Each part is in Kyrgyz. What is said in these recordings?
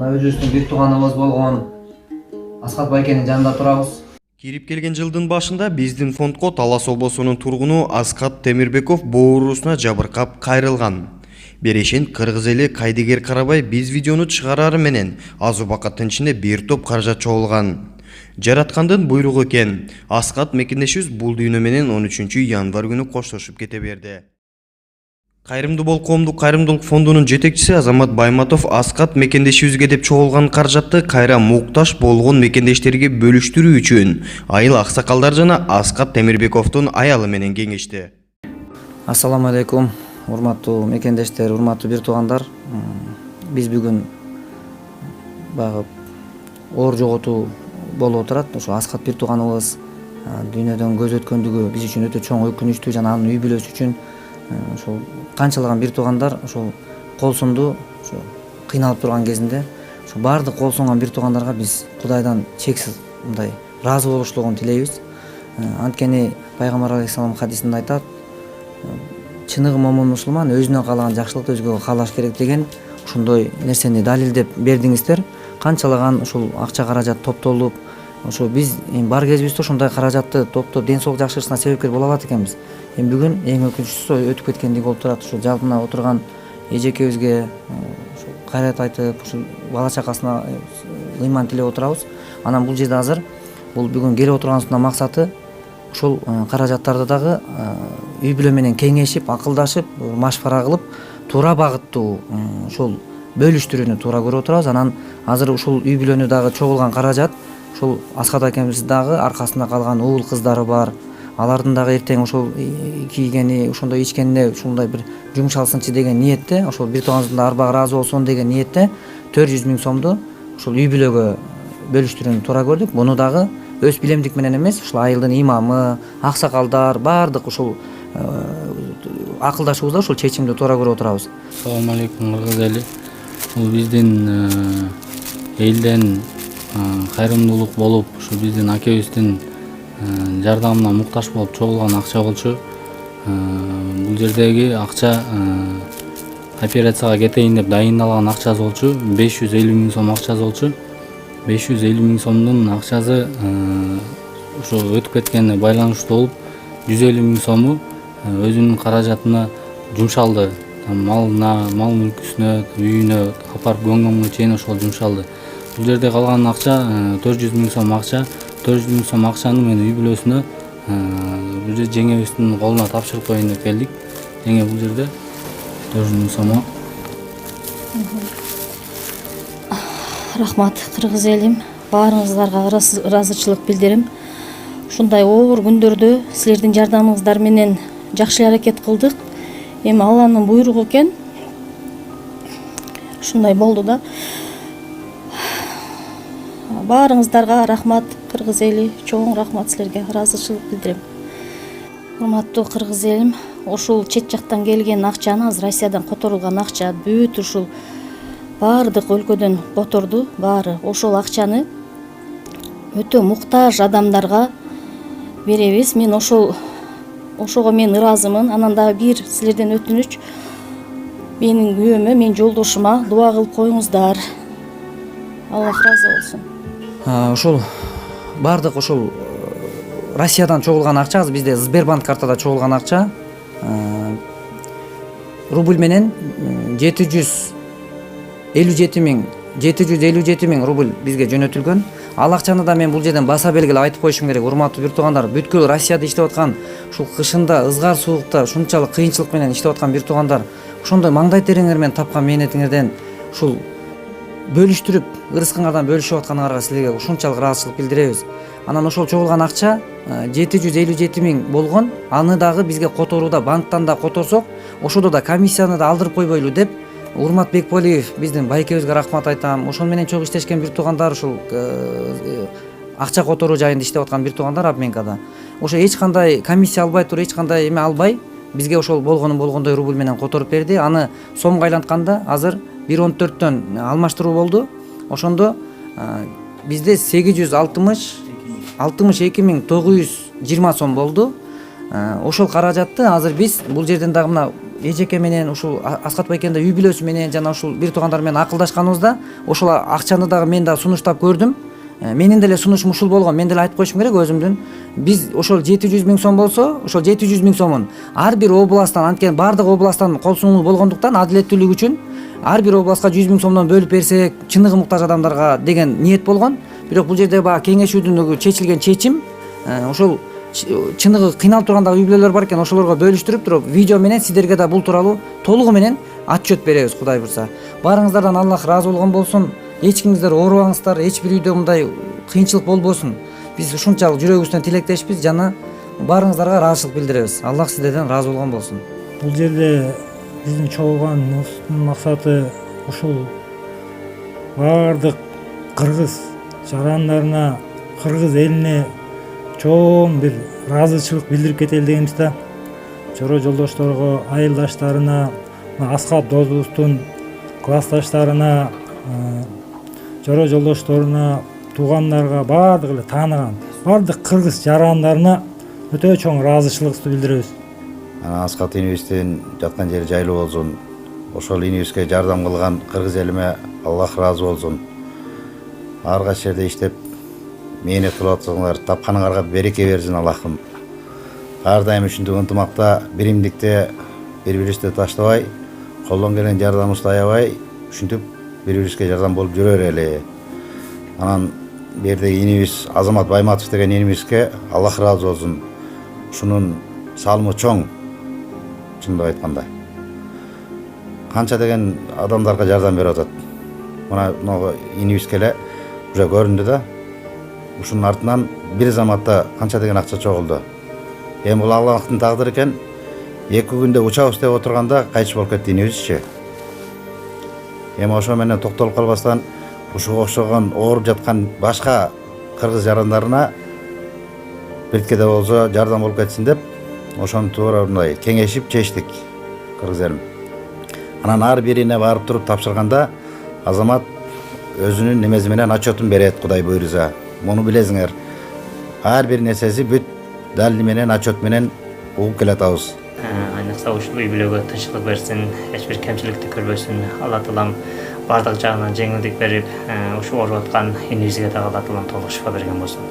Мына өзүбүздүн бир тууганыбыз болгон Аскат байкенин жанында турабыз. Кирип келген жылдын башында биздин фондко Талас облусунун тургуну Аскат Темирбеков боорусуна жабыркап кайрылган. Берешен кыргыз эли кайдыгер карабай биз видеону чыгарары менен аз убакыттын ичинде бир топ каражат чогулган. Жараткандын буйругу экен. Аскат мекендешибиз бул дүйнө менен 13 январь күнү коштошуп кете берди. Кайрымдуу бол коомдук кайрымдуулук фондунун жетекчиси Азамат Байматов Аскат мекендешибизге деп чогулган каражатты кайра муктаж болгон мекендештерге бөлүштүрүү үчүн айыл аксакалдар жана Аскат Темирбековдун аялы менен кеңешти. Ассаламу алейкум, урматтуу мекендештер, урматтуу бир туугандар. Биз бүгүн багы оор жоготуу болуп отурат. Ошо Аскат бир тууганыбыз дүйнөдөн көз өткөндүгү биз үчүн өтө чоң өкүнүчтүү жана анын үй бүлөсү үчүн ошол канчалаган бир туугандар ошол кол сунду, ошо кыйналып турган кезинде ошо баардык кол сунган бир туугандарга биз Кудайдан чексиз мындай ыраазы болушлугун тилейбиз. Анткени пайгамбар алейхиссалам хадисинде айтат: чыныгы момун мусулман өзүнө каалаган жакшылыкты өзгөгө каалаш керек деген ошондой нерсени далилдеп бердиңиздер. Канчалаган ушул акча каражат топтолуп, ошо биз бар кезибизде ошондой каражатты топтоп ден соолук жакшырышына себепкер боло алат экенбиз. Бүгүн эң өкүнүчтүүсү өтүп кеткендиги болуп турат. Ушул жалпына отурган эжекебизге кайрат айтып, ушул бала чакасына ыйман тилеп отурабыз. Анан бул жерде азыр бул бүгүн келип отурганыбыздын максаты ушул каражаттарды дагы үй бүлө менен кеңешип, акылдашып, машвара кылып, туура багыттуу ушул бөлүштүрүүнү туура көрүп отурабыз. Анан азыр ушул үй бүлөнү дагы чогулган каражат ушул Аскат акемиз дагы аркасында калган уул кыздары бар. Алардын дагы эртең ошол кийгени, ошондой ичкенине ушундай бир жумшалсынчы деген ниетте, ошол бир тууганыбыздын да арбагы ыраазы болсун деген ниетте 400 000 сомду ушул үй бүлөгө бөлүштүрүүнү туура көрдүк. Муну дагы өз билемдик менен эмес, ушул айылдын имамы, аксакалдар, баардык ушул акылдашуубузда ушул чечимди туура көрүп отурабыз. Assalamu alaikum кыргыз эли. Бул биздин элден кайрымдуулук болуп, ушу биздин акебиздин жардамына муктаж болуп чогулган акча болчу. Бул жердеги акча операцияга кетейин деп дайындалган акчасы болчу. 550 000 сом акчасы болчу. 550 000 сомдун акчасы ошо өтүп кеткенине байланыштуу болуп 150 000 сому өзүнүн каражатына жумшалды. Малына, мал мүлкүсүнө, үйүнө, апарып көңгөмгө чейин ошол жумшалды. Бул жерде калган акча 400 000 сом акча. 400 000 сом акчаны мен үй бүлөсүнө бул жерде жеңебиздин колуна тапшырып коеюн деп келдик. Жеңе бул жерде 400 000 сом. Рахмат кыргыз элим, баарыңыздарга ыраазычылык билдирем. Ушундай оор күндөрдө силердин жардамыңыздар менен жакшы аракет кылдык. Эми Алланын буйругу экен. Ушундай болду да. Баарыңыздарга рахмат кыргыз эли, чоң рахмат силерге, ыраазычылык билдирем. Урматтуу кыргыз элим, ушул чет жактан келген акчаны, азыр Россиядан которулган акча бүт ушул баардык өлкөдөн которду, баары. Ошол акчаны өтө муктаж адамдарга беребиз. Мен ошого мен ыраазымын. Анан дагы бир силерден өтүнүч, менин күйөөмө, менин жолдошума дуа кылып коюңуздар. Аллах ыраазы болсун. Ошол баардык ошол Россиядан чогулган акча, азыр бизде Сбербанк картада чогулган акча рубль менен 757 000 рубль бизге жөнөтүлгөн. Ал акчаны да мен бул жерден баса белгилеп айтып коюшум керек. Урматтуу бир туугандар, бүткүл Россияда иштеп аткан, ушул кышында, ызгар суукта ушунчалык кыйынчылык менен иштеп аткан бир туугандар, ошондой маңдай териңер менен тапкан мээнетиңерден ушул бөлүштүрүп, ырыскыңардан бөлүшүп атканыңарга силерге ушунчалык ыраазычылык билдиребиз. Анан ошол чогулган акча 757 000 болгон. Аны дагы бизге которууда, банктан да которсок, ошодо да комиссияны да алдырып койбойлу деп Урмат Бекполиев биздин байкебизге рахмат айтам. Ошол менен чогуу иштешкен бир туугандар, ушул акча которуу жайында иштеп аткан бир туугандар обменкада. Ошо эч кандай комиссия албай туруп, эч кандай эме албай бизге ошол болгондой рубль менен которуп берди. Аны сомго айлантканда азыр 1.14төн алмаштыруу болду. Ошондо бизде 862 920 сом болду. Ошол каражатты азыр биз бул жерден дагы мына эжеке менен ушул Аскат байкенде үй бүлөсү менен жана ушул бир туугандар менен акылдашканыбызда ошол акчаны дагы мен дагы сунуштап көрдүм. Менин деле сунушум ушул болгон. Мен деле айтып коюшум керек өзүмдүн. Биз ошол 700 миң сом болсо, ошол 700 миң сомун ар бир областтан, анткени бардык областтан кол суңгуу болгондуктан адилеттүүлүк үчүн ар бир областка 100 миң сомдон бөлүп берсек, чыныгы муктаж адамдарга деген ниет болгон. Бирок бул жерде баягы кеңешүүдөн чечилген чечим ошол чыныгы кыйналып турган үй бүлөлөр бар экен, ошолорго бөлүштүрүп туруп видео менен сиздерге да бул тууралуу толугу менен отчет беребиз, Кудай буйрса. Баарыңыздардан Аллах разы болгон болсун. Эч кимиңиздер оорубаңыздар, эч бир үйдө мындай кыйынчылык болбосун. Биз ушунчалык жүрөгүбүздөн тилектешпиз жана баарыңыздарга ыраазычылык билдиребиз. Аллах сиздерден разы болгон болсун. Бул жерде биздин чогулган максаты ушул баардык кыргыз жарандарына, кыргыз элине чоң бир ыраазычылык билдирип кетели дегенбиз да. Жора жолдошторго, айылдаштарына, Аскат досубуздун классташтарына, жора жолдошторуна, туугандарга, баардык эле тааныган баардык кыргыз жарандарына өтө чоң ыраазычылыгыбызды билдиребиз. Аскат инибиздин жаткан жери жайлуу болсун. Ошол инибизге жардам кылган кыргыз элиме Аллах разы болсун. Ар кайсы жерде иштеп мээнет кылып атсаңар, тапканыңарга береке берсин Аллахым. Ар дайым ушундай ынтымакта, биримдикте бири-бирибизди таштабай, колдон келген жардамыбызды аябай, ушинтип бири-бирибизге жардам болуп жүрө берели. Анан бердеги инибиз Азамат Байматов деген инибизге Аллах разы болсун. Ушунун салымы чоң, чындап айтканда. Канча деген адамдарга жардам берип атат. Мына инибизге эле уже көрүндү да. Ушунун артынан бир заматта канча деген акча чогулду. Эми бул Аллахтын тагдыры экен. 2 күндө учабыз деп отурганда кайтыш болуп кетти инибизчи. Эми ошо менен токтолуп калбастан ушуга окшогон ооруп жаткан башка кыргыз жарандарына бирткеде болсо жардам болуп кетсин деп ошону туура мындай кеңешип чечтик кыргыз элим. Анан ар бирине барып туруп тапшырганда Азамат өзүнүн немеси менен отчетун берет, Кудай буйрса. Муну билесиңер. Ар бир нерсеси бүт далил менен, отчет менен угуп келатабыз. Айныкса ушул үй бүлөгө тынччылык берсин, эч бир кемчиликти көрбөсүн. Алла Таалам бардык жагынан жеңилдик берип, ушу ооруп аткан инибизге дагы Алла Таалам толук шифа берген болсун.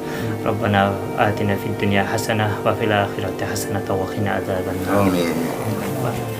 Роббана атина фид дунья хасана ва фил ахирати хасана ва кина азабан нар. Амин.